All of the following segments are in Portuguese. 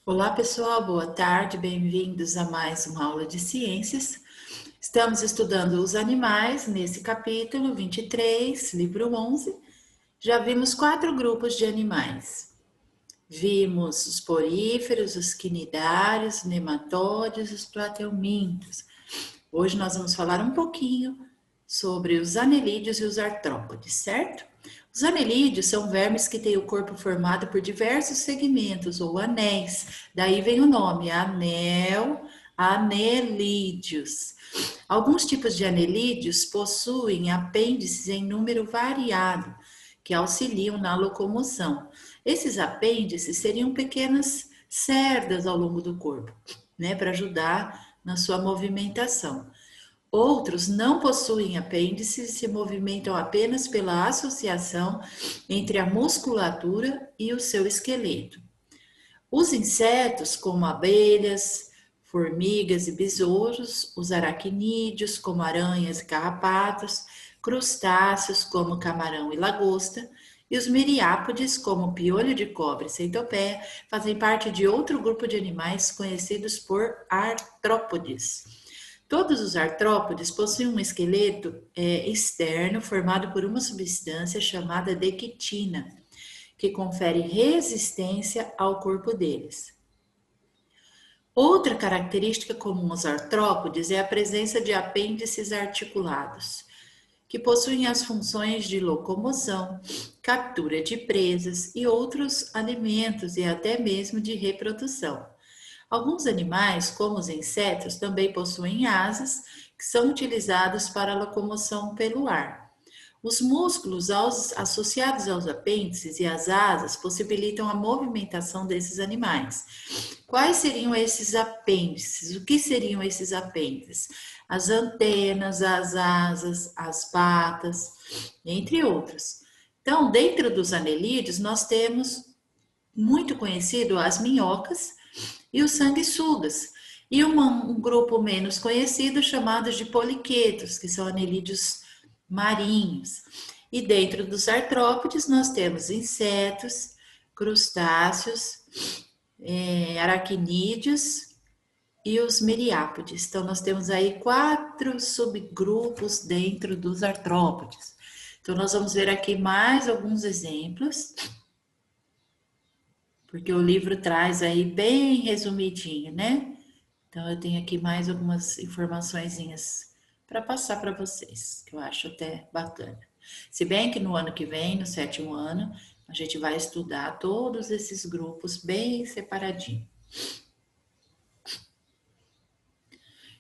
Olá pessoal, boa tarde, bem-vindos a mais uma aula de ciências. Estamos estudando os animais nesse capítulo 23, livro 11. Já vimos 4 grupos de animais. Vimos os poríferos, os quinidários, os nematóides, os plateumintos. Hoje nós vamos falar um pouquinho sobre os anelídeos e os artrópodes, certo? Os anelídeos são vermes que têm o corpo formado por diversos segmentos ou anéis, daí vem o nome, anelídeos. Alguns tipos de anelídeos possuem apêndices em número variado, que auxiliam na locomoção. Esses apêndices seriam pequenas cerdas ao longo do corpo, né, para ajudar na sua movimentação. Outros não possuem apêndices e se movimentam apenas pela associação entre a musculatura e o seu esqueleto. Os insetos, como abelhas, formigas e besouros, os aracnídeos, como aranhas e carrapatos, crustáceos, como camarão e lagosta, e os miriápodes, como piolho de cobra e centopeia, fazem parte de outro grupo de animais conhecidos por artrópodes. Todos os artrópodes possuem um esqueleto externo formado por uma substância chamada de quitina, que confere resistência ao corpo deles. Outra característica comum aos artrópodes é a presença de apêndices articulados, que possuem as funções de locomoção, captura de presas e outros alimentos e até mesmo de reprodução. Alguns animais, como os insetos, também possuem asas que são utilizados para a locomoção pelo ar. Os músculos associados aos apêndices e às asas possibilitam a movimentação desses animais. Quais seriam esses apêndices? O que seriam esses apêndices? As antenas, as asas, as patas, entre outros. Então, dentro dos anelídeos, nós temos muito conhecido as minhocas e os sanguessugas, e um grupo menos conhecido chamados de poliquetos, que são anelídeos marinhos. E dentro dos artrópodes nós temos insetos, crustáceos, aracnídeos e os miriápodes. Então nós temos aí 4 subgrupos dentro dos artrópodes. Então nós vamos ver aqui mais alguns exemplos, porque o livro traz aí bem resumidinho, né? Então eu tenho aqui mais algumas informaçõezinhas para passar para vocês, que eu acho até bacana. Se bem que no ano que vem, no 7º ano, a gente vai estudar todos esses grupos bem separadinho.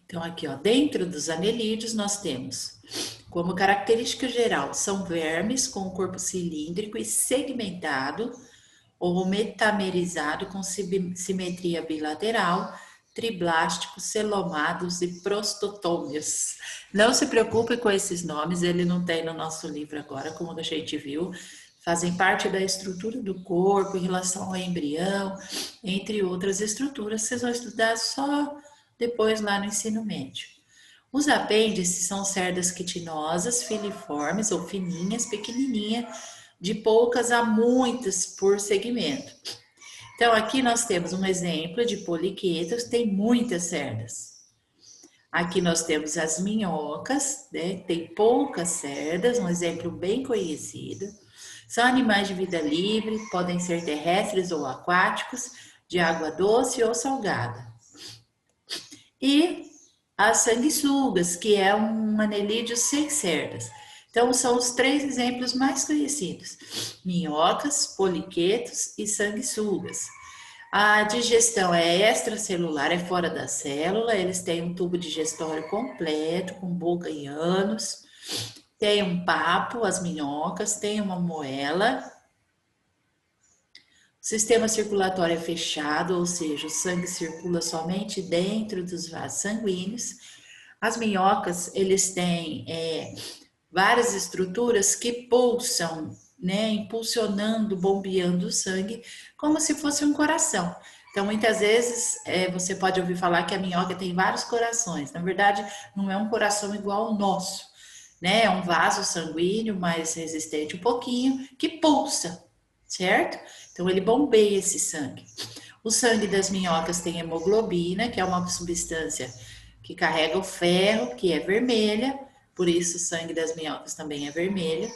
Então aqui, ó, dentro dos anelídeos nós temos, como característica geral, são vermes com o corpo cilíndrico e segmentado ou metamerizado com simetria bilateral, triblásticos, celomados e prostotômios. Não se preocupe com esses nomes, ele não tem no nosso livro agora, como a gente viu. Fazem parte da estrutura do corpo em relação ao embrião, entre outras estruturas. Vocês vão estudar só depois lá no ensino médio. Os apêndices são cerdas quitinosas, filiformes ou fininhas, pequenininhas, de poucas a muitas por segmento. Então, aqui nós temos um exemplo de poliquetos, tem muitas cerdas. Aqui nós temos as minhocas, né? Tem poucas cerdas, um exemplo bem conhecido. São animais de vida livre, podem ser terrestres ou aquáticos, de água doce ou salgada. E as sanguessugas, que é um anelídeo sem cerdas. Então, são os 3 exemplos mais conhecidos: minhocas, poliquetos e sanguessugas. A digestão é extracelular, é fora da célula, eles têm um tubo digestório completo, com boca e ânus, tem um papo, as minhocas, tem uma moela. O sistema circulatório é fechado, ou seja, o sangue circula somente dentro dos vasos sanguíneos. As minhocas, eles têm várias estruturas que pulsam, né, impulsionando, bombeando o sangue, como se fosse um coração. Então, muitas vezes, você pode ouvir falar que a minhoca tem vários corações. Na verdade, não é um coração igual ao nosso, né? É um vaso sanguíneo mais resistente um pouquinho, que pulsa, certo? Então, ele bombeia esse sangue. O sangue das minhocas tem hemoglobina, que é uma substância que carrega o ferro, que é vermelha, por isso o sangue das minhocas também é vermelho. O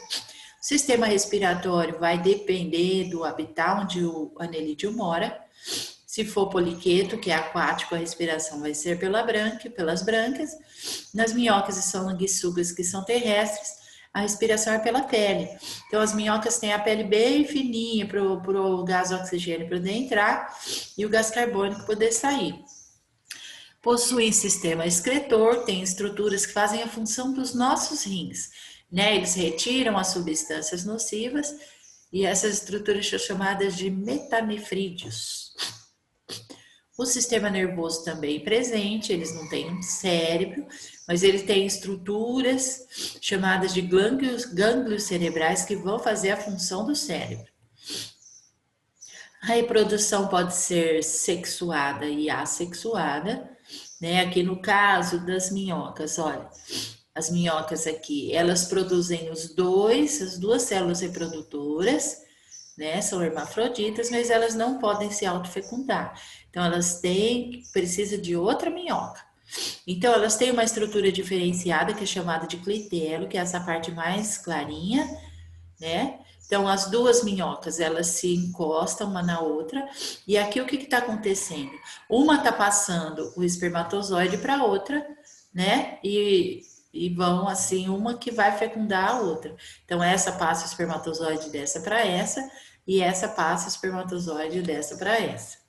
sistema respiratório vai depender do habitat onde o anelídeo mora. Se for poliqueto, que é aquático, a respiração vai ser pelas brancas. Nas minhocas e sanguessugas, que são terrestres, a respiração é pela pele. Então, as minhocas têm a pele bem fininha para o gás oxigênio poder entrar e o gás carbônico poder sair. Possuem sistema excretor, tem estruturas que fazem a função dos nossos rins, né? Eles retiram as substâncias nocivas e essas estruturas são chamadas de metanefrídeos. O sistema nervoso também presente, eles não têm um cérebro, mas ele tem estruturas chamadas de gânglios cerebrais que vão fazer a função do cérebro. A reprodução pode ser sexuada e assexuada, né? Aqui no caso das minhocas, olha, as minhocas aqui, elas produzem as duas células reprodutoras, né? São hermafroditas, mas elas não podem se autofecundar. Então, precisam de outra minhoca. Então, elas têm uma estrutura diferenciada, que é chamada de clitelo, que é essa parte mais clarinha, né? Então, as duas minhocas, elas se encostam uma na outra. E aqui, o que está acontecendo? Uma está passando o espermatozoide para a outra, né? E vão assim, uma que vai fecundar a outra. Então, essa passa o espermatozoide dessa para essa, e essa passa o espermatozoide dessa para essa.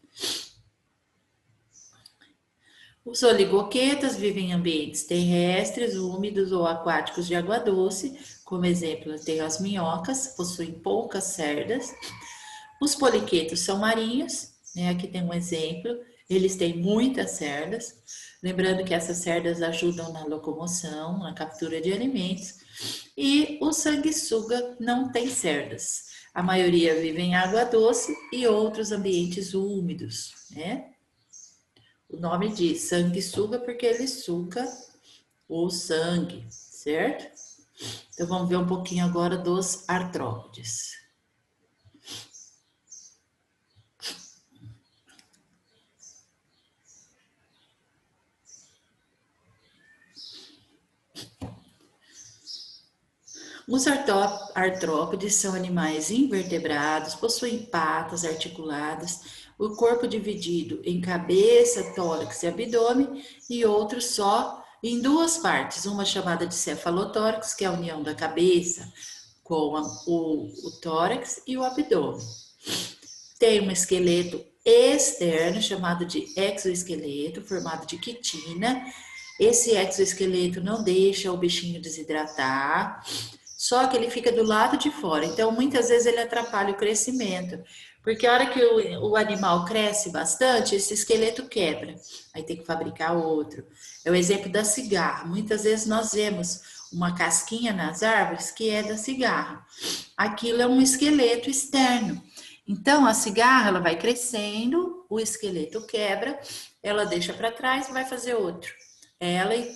Os oligoquetas vivem em ambientes terrestres, úmidos ou aquáticos de água doce. Como exemplo, tem as minhocas, possuem poucas cerdas. Os poliquetos são marinhos, né? Aqui tem um exemplo, eles têm muitas cerdas. Lembrando que essas cerdas ajudam na locomoção, na captura de alimentos. E o sanguessuga não tem cerdas. A maioria vive em água doce e outros ambientes úmidos, né? O nome diz sanguessuga porque ele suga o sangue, certo? Então, vamos ver um pouquinho agora dos artrópodes. Os artrópodes são animais invertebrados, possuem patas articuladas, o corpo dividido em cabeça, tórax e abdômen, e outros só em duas partes, uma chamada de cefalotórax, que é a união da cabeça com o tórax e o abdômen. Tem um esqueleto externo, chamado de exoesqueleto, formado de quitina. Esse exoesqueleto não deixa o bichinho desidratar, só que ele fica do lado de fora. Então, muitas vezes ele atrapalha o crescimento, porque a hora que o animal cresce bastante, esse esqueleto quebra. Aí tem que fabricar outro. É o exemplo da cigarra. Muitas vezes nós vemos uma casquinha nas árvores que é da cigarra. Aquilo é um esqueleto externo. Então, a cigarra, ela vai crescendo, o esqueleto quebra, ela deixa para trás e vai fazer outro. Ela e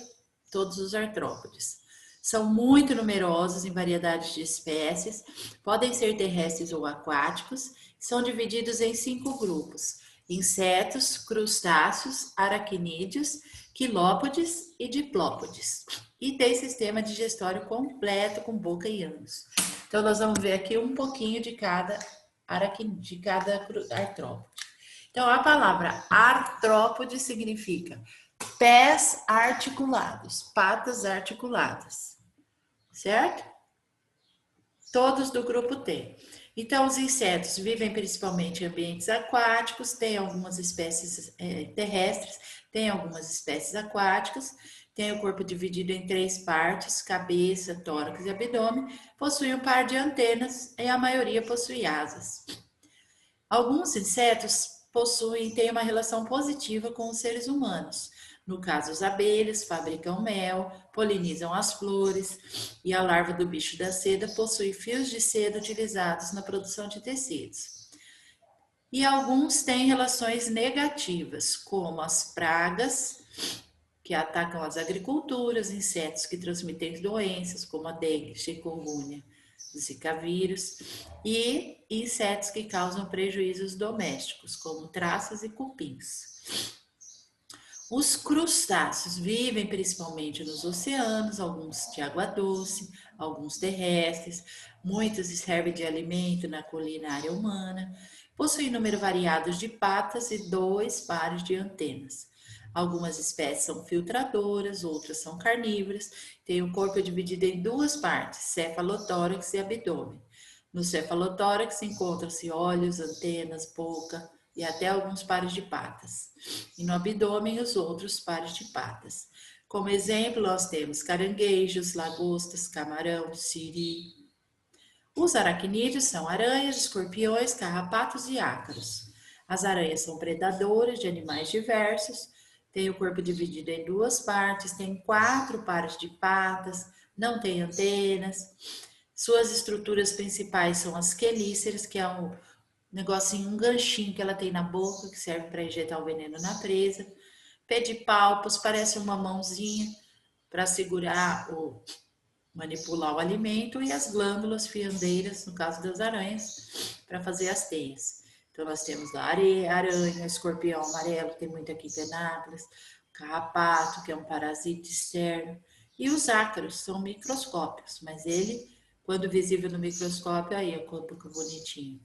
todos os artrópodes. São muito numerosos em variedades de espécies, podem ser terrestres ou aquáticos, são divididos em 5 grupos: insetos, crustáceos, aracnídeos, quilópodes e diplópodes. E tem sistema digestório completo com boca e ânus. Então, nós vamos ver aqui um pouquinho de cada artrópode. Então, a palavra artrópode significa pés articulados, patas articuladas, certo? Todos do grupo T. Então, os insetos vivem principalmente em ambientes aquáticos, tem algumas espécies terrestres, tem algumas espécies aquáticas, tem o corpo dividido em 3 partes, cabeça, tórax e abdômen, possui um par de antenas e a maioria possui asas. Alguns insetos têm uma relação positiva com os seres humanos. No caso, as abelhas fabricam mel, polinizam as flores e a larva do bicho da seda possui fios de seda utilizados na produção de tecidos. E alguns têm relações negativas, como as pragas, que atacam as agriculturas, insetos que transmitem doenças, como a dengue, chikungunya, Zika vírus, e insetos que causam prejuízos domésticos, como traças e cupins. Os crustáceos vivem principalmente nos oceanos, alguns de água doce, alguns terrestres, muitos servem de alimento na culinária humana, possuem número variado de patas e 2 pares de antenas. Algumas espécies são filtradoras, outras são carnívoras, têm o corpo dividido em 2 partes, cefalotórax e abdômen. No cefalotórax encontram-se olhos, antenas, boca e até alguns pares de patas. E no abdômen, os outros pares de patas. Como exemplo, nós temos caranguejos, lagostas, camarão, siri. Os aracnídeos são aranhas, escorpiões, carrapatos e ácaros. As aranhas são predadoras de animais diversos, têm o corpo dividido em 2 partes, têm 4 pares de patas, não têm antenas. Suas estruturas principais são as quelíceras, que é um negocinho, um ganchinho que ela tem na boca, que serve para injetar o veneno na presa. Pedipalpos, parece uma mãozinha para segurar ou manipular o alimento, e as glândulas fiandeiras, no caso das aranhas, para fazer as teias. Então, nós temos a aranha, escorpião amarelo, que tem muito aqui em Penápolis, carrapato, que é um parasita externo, e os ácaros, são microscópios, mas ele, quando visível no microscópio, aí é o corpo bonitinho.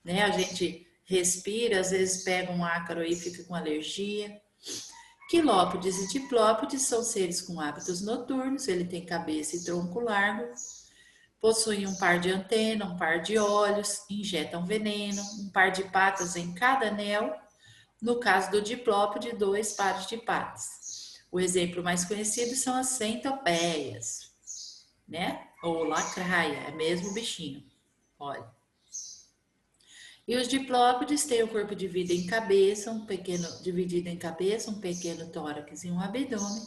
Né? A gente respira, às vezes pega um ácaro aí e fica com alergia. Quilópodes e diplópodes são seres com hábitos noturnos, ele tem cabeça e tronco largo, possuem um par de antena, um par de olhos, injetam veneno, um par de patas em cada anel. No caso do diplópode, 2 pares de patas. O exemplo mais conhecido são as centopeias, né? Ou lacraia, é mesmo o bichinho. Olha. E os diplópodes têm o corpo dividido em cabeça, um pequeno tórax e um abdômen.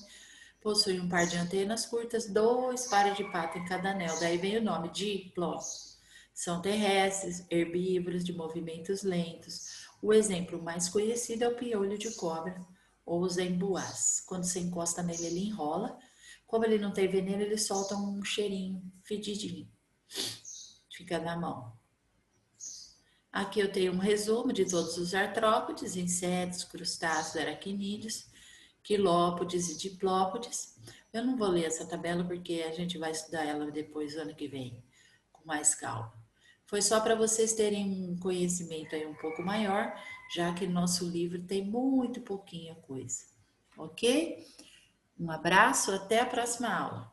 Possuem um par de antenas curtas, 2 pares de patas em cada anel. Daí vem o nome, diplópodes. São terrestres, herbívoros, de movimentos lentos. O exemplo mais conhecido é o piolho de cobra, ou os embuás. Quando você encosta nele, ele enrola. Como ele não tem veneno, ele solta um cheirinho fedidinho. Fica na mão. Aqui eu tenho um resumo de todos os artrópodes, insetos, crustáceos, aracnídeos, quilópodes e diplópodes. Eu não vou ler essa tabela porque a gente vai estudar ela depois, ano que vem, com mais calma. Foi só para vocês terem um conhecimento aí um pouco maior, já que nosso livro tem muito pouquinha coisa. Ok? Um abraço, até a próxima aula.